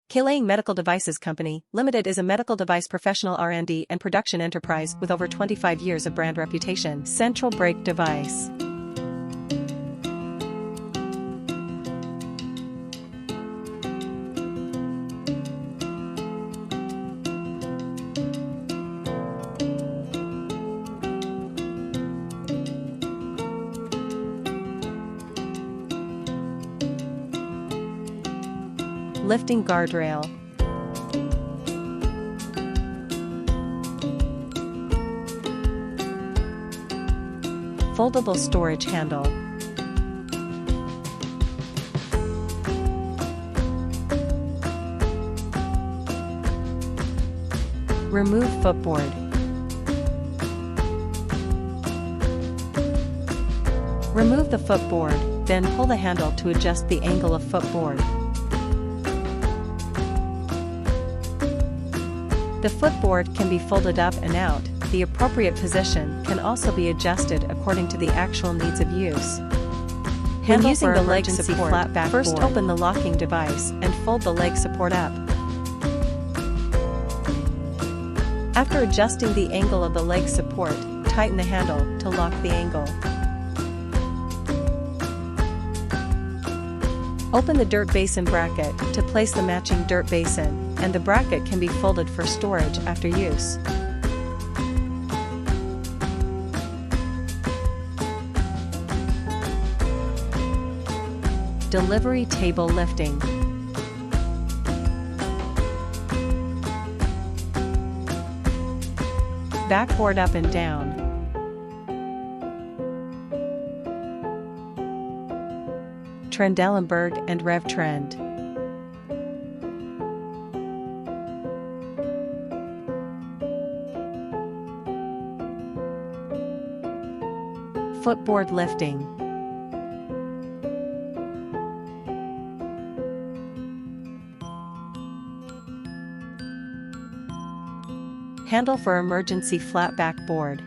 KELING Medical Devices Company, Limited is a medical device professional R&D and production enterprise with over 25 years of brand reputation. Central brake device. Lifting guardrail. Foldable storage handle. Remove footboard. Remove the footboard, then pull the handle to adjust the angle of footboard. The footboard can be folded up and out. The appropriate position can also be adjusted according to the actual needs of use. When using the leg support, first open the locking device and fold the leg support up. After adjusting the angle of the leg support, tighten the handle to lock the angle. Open the dirt basin bracket to place the matching dirt basin, and the bracket can be folded for storage after use. Delivery table lifting. Backboard up and down. Trendelenburg and Rev Trend. Footboard lifting. Handle for emergency flat back board.